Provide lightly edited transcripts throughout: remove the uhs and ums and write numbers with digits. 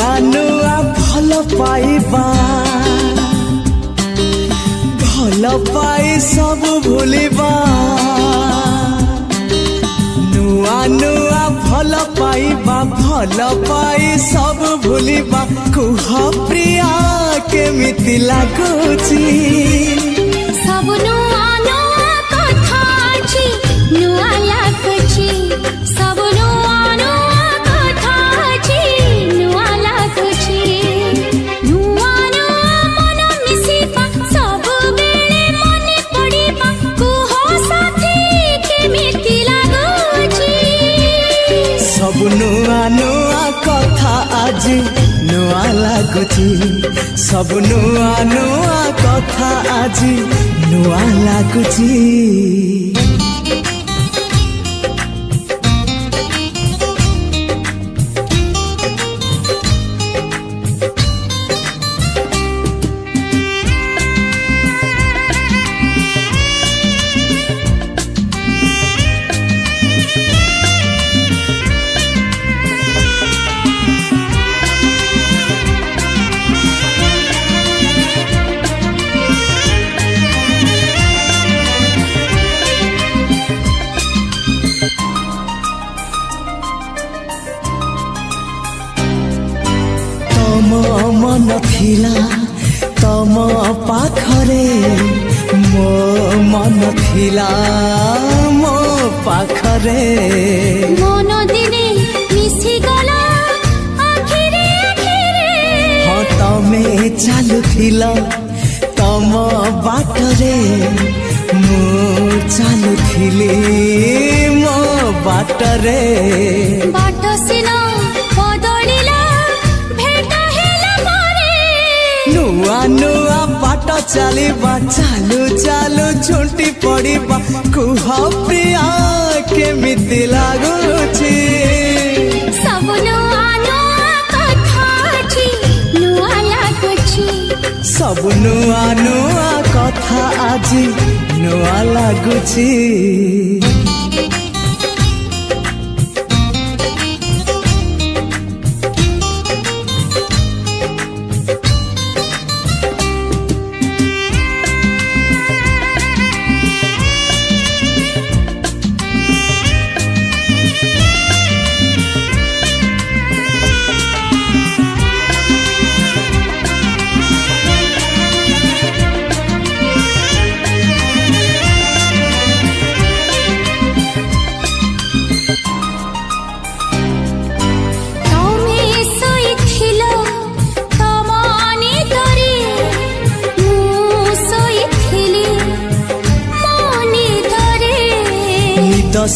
नुआ नुआ भल पाइबा भल पाई सब भूलिबा नुआ नुआ भल पाइबा भल पाई सब भूलिबा कुह प्रिया केमिति लागुची सब नुआ नुआ कथा अछि नुआ लागुची सब नुआ नुआ कथा अछि नुआ लागुची नुआ नुआ मन मिसिबा सब बेले मने पड़िबा कुह साथी केमिति लागुची सब नुआ नुआ कथा आज नुआ लागुची सब नुआ नुआ कथा आज नुआ लागुची मन थिला तम पाखरे मो मन थिला मो पाखरे मन दिने मिसी गला आखिरे आखिरे हाँ तमे चालुथिला तम बाटरे मो चालुथिली मो बाटरे बाट सिना बदलिला नुआ नुआ बाट चलिबा चालू चालू छुंटी पड़िबा कुह प्रिया केमिति लागुची सब नुआ नुआ कथा अछि नुआ लागुची सब नुआ नुआ कथा आज नुआ लागुची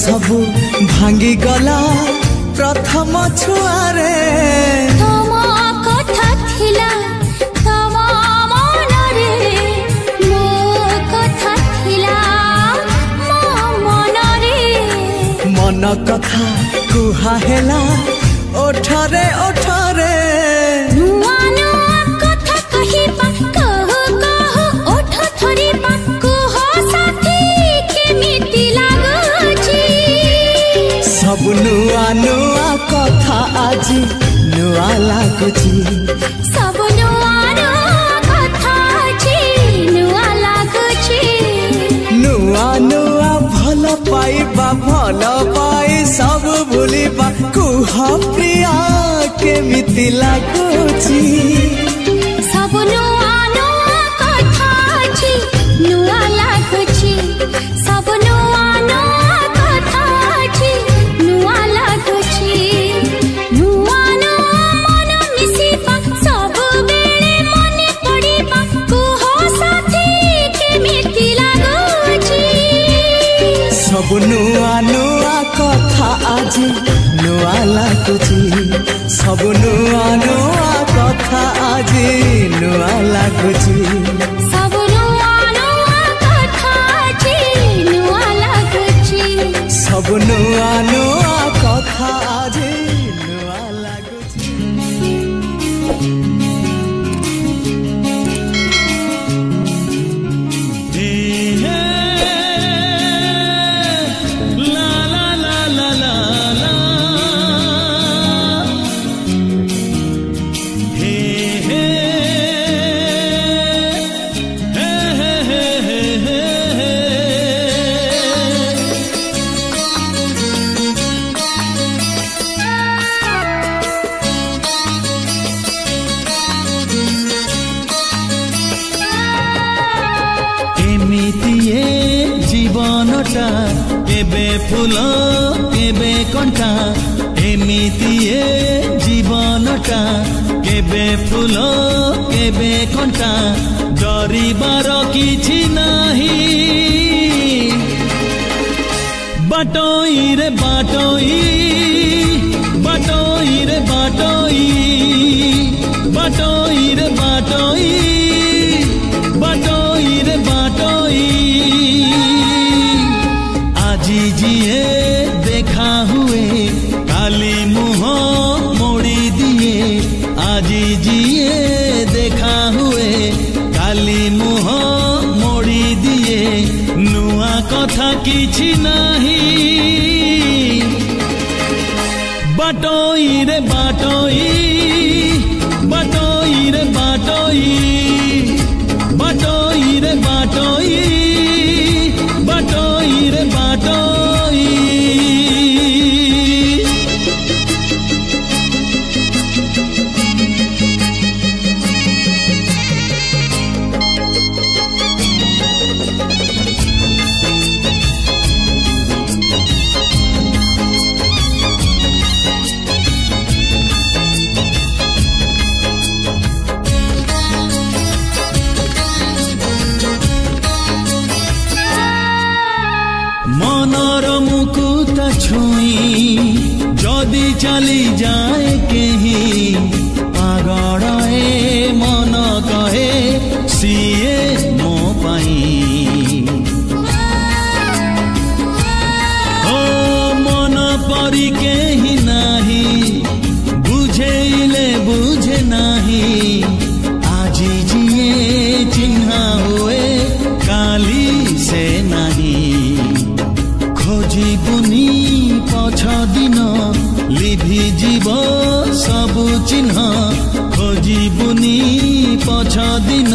सबु भांगी गला प्रथम छुआरे तम कथा थिला तम मनरे मो कथा थिला मो मनरे मन कथा कुहा हेला ओठरे ओठरे नुआ नुआ कथा कहिबा कह कह ओठ थरिबा कुह साथी केमिति लागुची सब नुआ नुआ कथा आज नुआ लागुची सब नुआ नुआ कथा अछि नुआ लागुची नुआ नुआ भल पाइबा भल पाई सब भूलिबा कुह प्रिया केमिति लागुची सब नुआ नुआ कथा अछि नुआ लागुची सब नुआ नुआ कथा अछि नुआ लागुची नुआ नुआ मन मिसिबा सब बेले मने पड़िबा कुह साथी केमिति लागुची सब नुआ नुआ कथा आज नुआ लागुची सब नुआ नुआ कथा आज नुआ लागुची सब नुआ नुआ कथा अछि नुआ लागुची सब नुआ नुआ कथा आज नुआ लागुची फूल केबे कंटा एमिति ए जीवनटा केबे फूल केबे कंटा डरिबार किछि नाही बाटोई रे बाटोई बाटोई रे बाटोई बाटोई रे बाटोई बाटोई रे बाटोई आजी जिए देखा हुए काली मुह मोड़ी दिए आजी जिए देखा हुए काली मुह मोड़ी दिए नुआ कथा किछि नाही बाटोई रे बाटोई बाटोई रे बाटोई बाटोई रे बाटोई बाटोई रे बाटोई मनर मुकुट छुई जदि चली जाए केही पागड़े मन कहे सीए मो पाई ओ मन परी केही नाही बुझेइले बुझे नाही आजी जिए चिन्हा हुए काली से नाही खोजिबुनी पछ दिन लिभि जीव सबु चिन्ह खोजिबुनी पछ दिन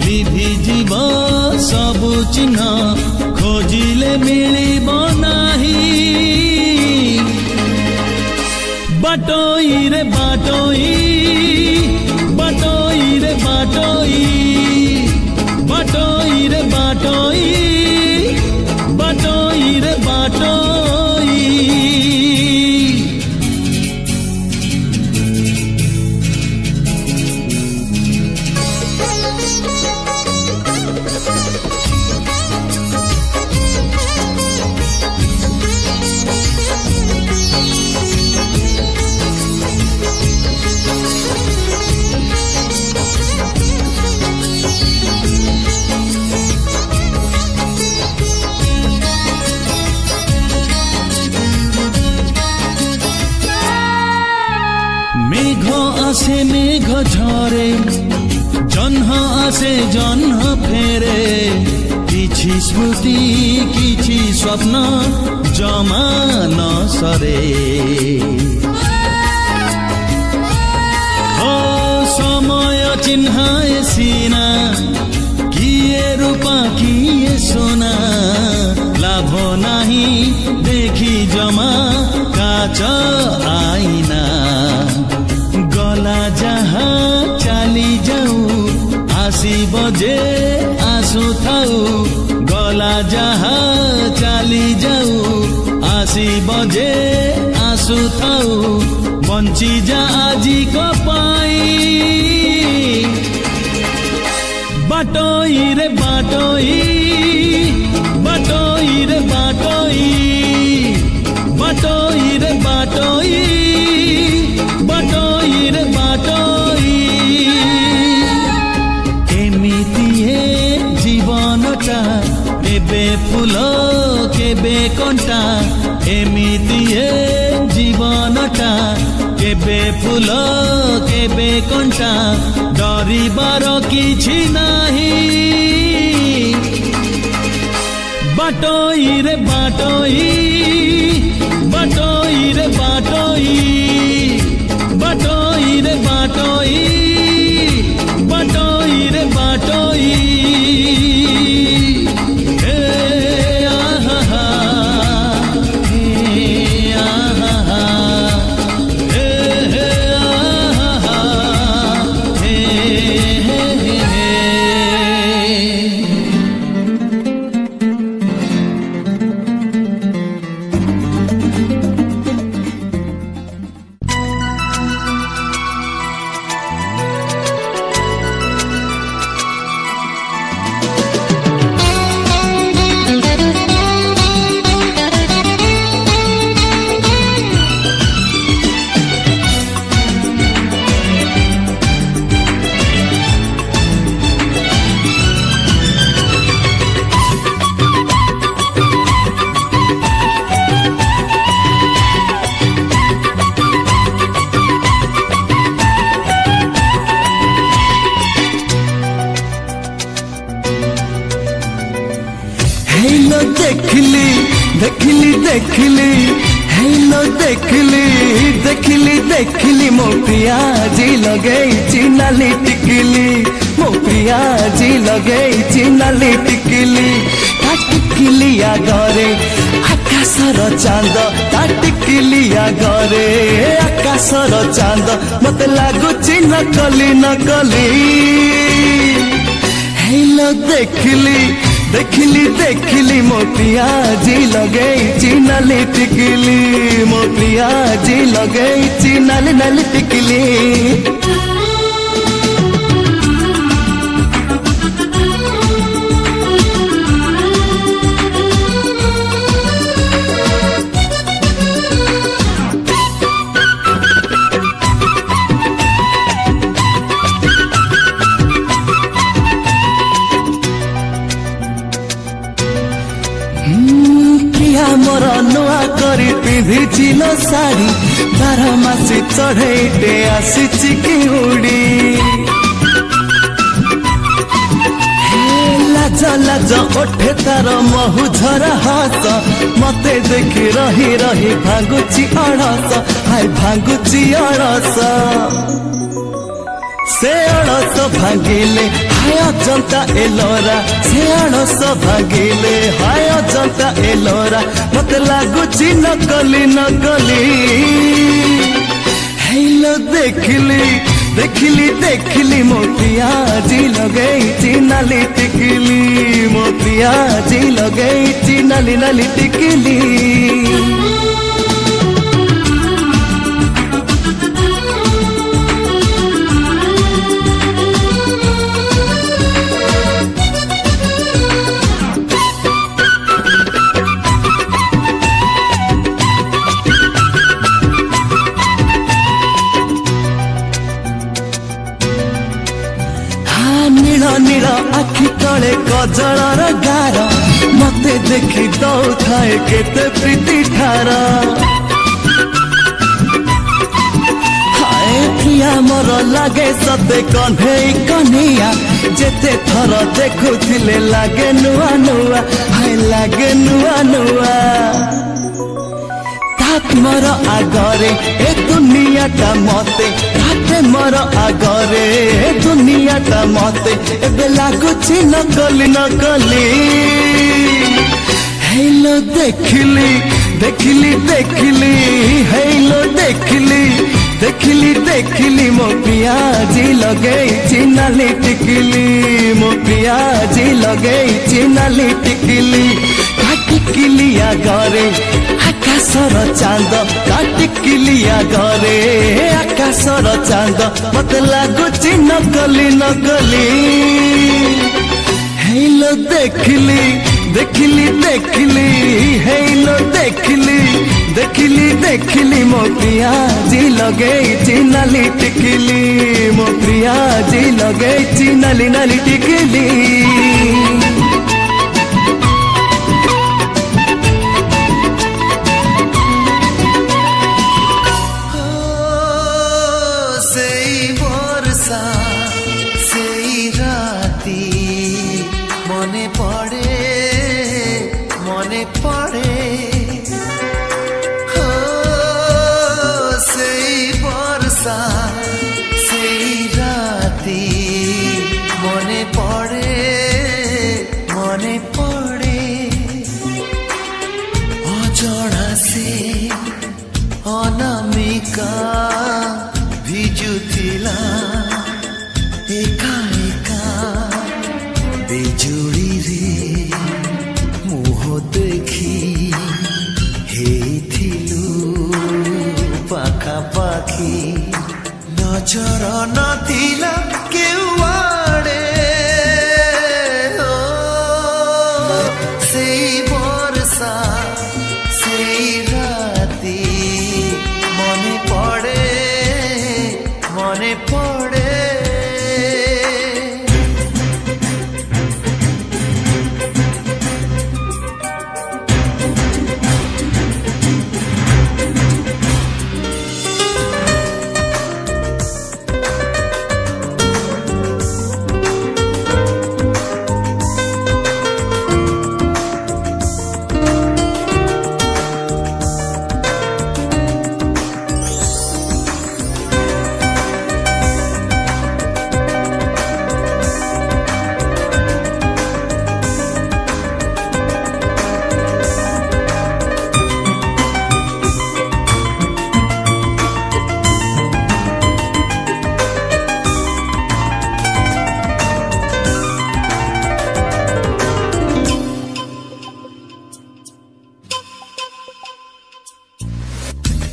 लिभि जीव सबु चिन्ह खोजिले मिलिब नाही बाटोई रे बाटोई बाटोई रे बाटोई बाटोई रे बाटोई बाटोई रे बाटोई मेघ आसे मेघ झरे जन्ह आसे जन्ह फेरे किछि स्मृति किछि स्वप्न जमा न सरे ओ समय चिन्हाए सीना किए रूपा किए सोना लाभ नाही देखी जमा काच आईना गला जहा चाली जाऊ आसीब जे आसु थाऊ गला जहा चाली जाऊ आसीब जे आसु थाऊ बंची जा आजी को पाई बाटोई रे बाटोई बाटोई रे बाटोई बाटोई रे बाटोई बाटोई रे बाटोई एमिति ए जीवनटा केबे फूल केबे कंटा एमिति ए जीवनटा केबे फूल केबे कंटा डरिबार किछि नाही बाटोई रे बाटोई बाटोई रे बाटोई बाटोई रे बाटोई बाटोई रे बाटोई हे आहा हे आहा हे आहा हे हे देखिली हेलो देखिली देखिली देखिली मो प्रिया जी लगेई नाली टिकिली मो प्रिया जी लगेई नाली टिकिली ता टिकिली आगरे आकाशर चांद ता टिकिली आगरे आकाशर चांद मते लागुची नकली नकली हेलो देखिली देखिली देखिली मो प्रिया जी लगेई नाली टिकिली मो प्रिया जी लगेई नाली नाली टिकिली मोर नुआ करी पिंधिल साड़ी 12 मासी चढ़ेटे आसी कि उड़ी लाज लाज ओठे तार महु झरा हस मते देखी रही रही भांगुची अड़स हाय भांगुची अड़स से अड़स भांगिले हाय अजंता एलोरा से अड़स भांगिले हाय अजंता एलोरा मत लागुची नकली नकली हेलो देखिली देखिली देखिली मो प्रिया जी लगेई नाली टिकिली मो प्रिया जी लगेई नाली नाली टिकिली नील नील आखि तले कजलर गार मते देखी दौथाए केते प्रीति ठार हाय प्रिया मोर लागे सते कन्हई कन्हैया जेते थर देखुथिले लागे नुआ नुआ हाय लागे नुआ नुआ मोर आगरे ए दुनिया टा मते हाथे मोर आगरे ए दुनिया टा मते एबे लागुची नकली नकली हेलो देखिली देखिली देखिली हेलो देखिली देखिली देखिली मो प्रिया जी लगेई नाली टिकिली मो प्रिया जी लगेई नाली टिकिली टिकिली आगरे आकाशर चांद टिकिली आगरे आकाशर चांद मते लागुची नकली नकली हेलो देखिली देखिली देखिली हेलो देखिली देखिली देखिली मो प्रिया जी लगेई नाली टिकिली मो प्रिया जी लगेई नाली नाली टिकिली मने पड़े हो सेई बरसा सेई राती मने पड़े अजड़ा से अनामिका भिजुथिला एका एका बिजुड़ी रे मुह देखी हेथिलु पाखा पाखी नजर नथिला केउआड़े सेई बरसा सेई राती मने पड़े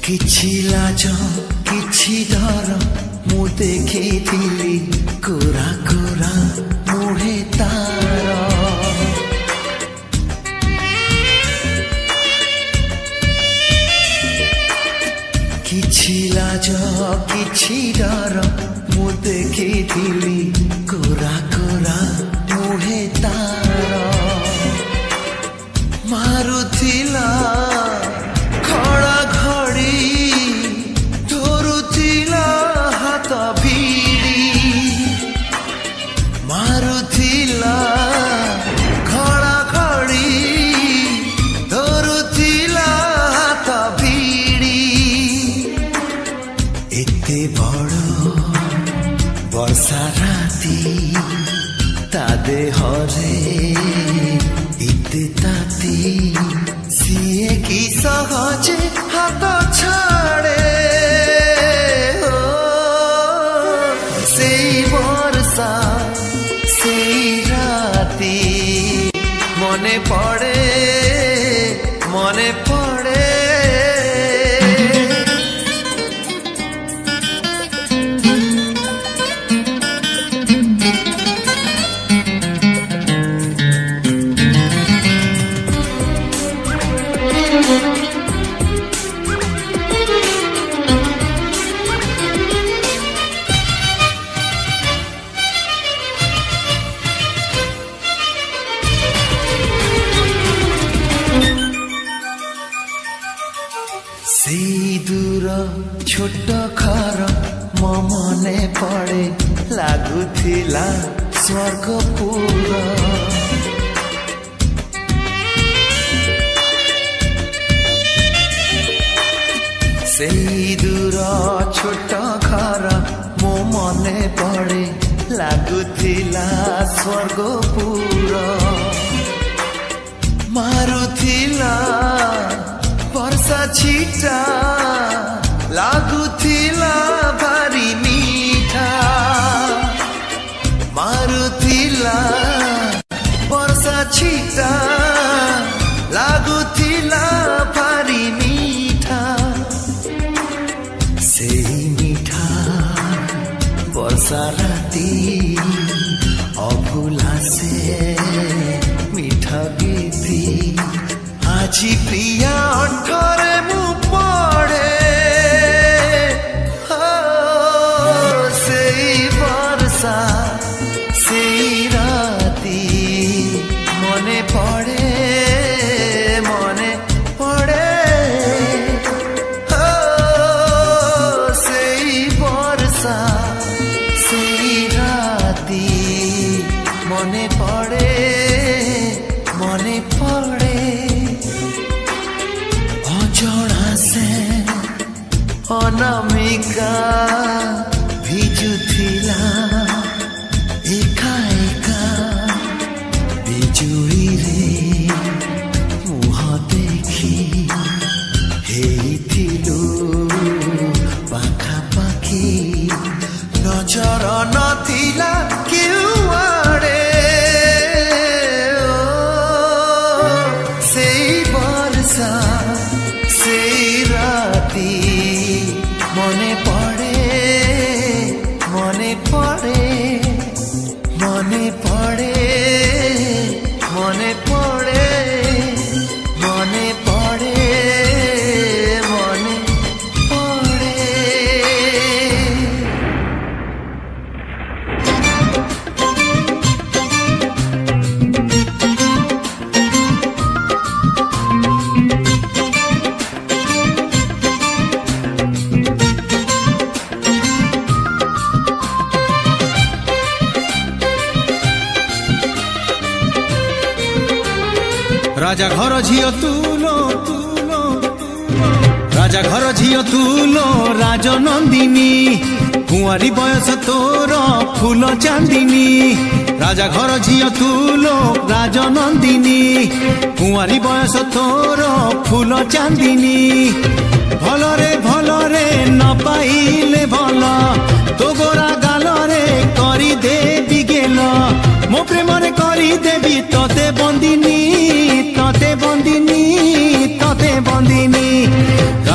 କିଛି ଲାଜ କିଛି ଡର ମୁଁ ଦେଖିଥିଲି କୋରା କୋରା ମୁହେ ତାର କିଛି ଲାଜ କିଛି ଡର ମୁଁ ଦେଖିଥିଲି କୋରା କୋରା ମୁହେ ତାର ମାରୁଥିଲା ଖଡ଼ା ଘଡ଼ି ଧରୁଥିଲା ହାତ ଭିଡ଼ି ମାରୁଥିଲା ଖଡ଼ା ଘଡ଼ି ଧରୁଥିଲା ହାତ ଭିଡ଼ି ଏତେ ବଡ଼ ବର୍ଷା ରାତି ତା ଦେହରେ ଏତେ ତାତି ସିଏ କି ସହଜେ ହାତ ଛାଡ଼େ ସେଇ ବର୍ଷା ସେଇ ରାତି ମନେ ପଡ଼େ ମନେ ପଡ଼େ छोट घर मो मने पड़े लागुथिला स्वर्गपुर सेई दूर छोट घर मो मने पड़े लागुथिला स्वर्गपुर मारुथिला वर्षा छिटा लागुथिला भारी मीठा मारुथिला वर्षा छिटा लागुथिला भारी मीठा सेई मीठा वर्षा राती अभुला से मीठा गीती আজি प्रिया अंठरे मु पड़े मने पड़े मने पड़े सेई वर्षा सेई राती मने पड़े मने पड़े अजଣା से अनामिका भिजुथिला एका एका बिजुली रे मुह देखी हेइथिलु पाखापाखी नजर नथिला केउआड़े सेई वर्षा सेई राती मने पड़े मने पड़े मने पड़े मने पड़े मने पड़े मने पड़े राजा घर झियो तुलो तुलो राजा घर झियो तुलो राजनंदिनी कुंवारी बयस तोर फूल चांदिनी राजा घर झियो तुलो राजनंदिनी कुंवारी बयस तोर फूल चांदिनी भलरे न पाइले भल तो गोरा गालरे करी देवी गेल मो प्रेम रे करी देवी तोते बंदिनी तोते बंदिनी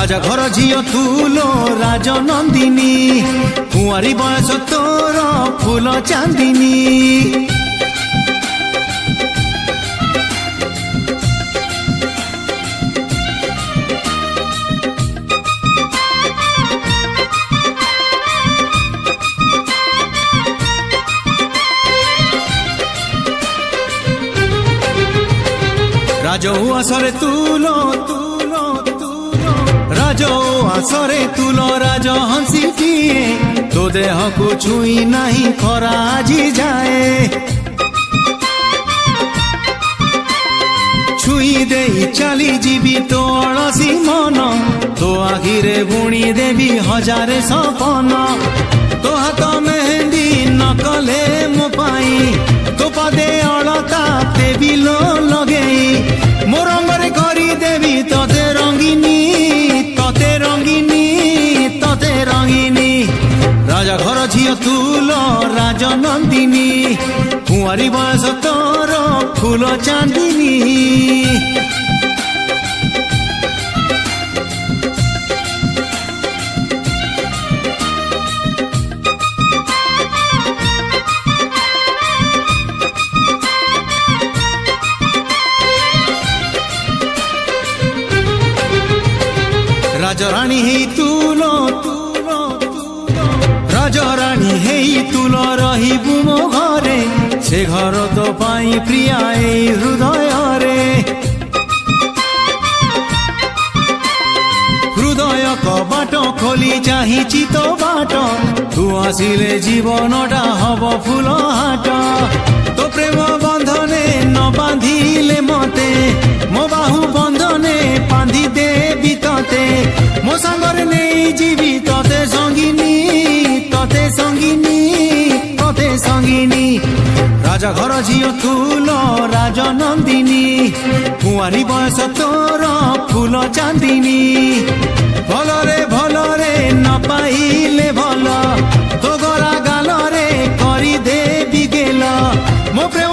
राजा घर झियो तुलो राजनंदिनी कुंवारी बयस तोर फूल चांदिनी राजो आसरे तुलो तुलो तुलो राजो आसरे तुलो राज हंसीटिए तो देह को छुई नहीं खरा आजी जाए छुई दे चली जीवी तो अलसी मन तो आखिरे बुणी देवी हजारे सपन तो हाथ मेहंदी नकले मो पाई तो पदे अलता देवी लो लगे मोर अंगरे करी देवी तते रंगिनी तते रंगिनी तते रंगिनी राजा घर झियो तुलो राजनंदिनी कुंवारी बयस तोर फूल चांदिनी राजरानी हे तुलो तुलो तुलो राजरानी हे तुलो रहिबु मो घरे से घर तो पाई प्रिया ए हृदय रे हृदय कबाट खोली चाहिछि तो बाट तू आसिले जीवनटा हब फूल हाट तो प्रेम बंधने न बांधिले मते मो बाहु बंधने बांधि देबी तते मो सांगरे नहीं जीवी तते संगिनी तते संगिनी तते संगिनी राजा घर झियो तुलो राजनंदिनी कुंवारी बयस तोर फूल चांदिनी भलरे न पाइले भल तो गला गालरे करी देबी गेल मो प्रेम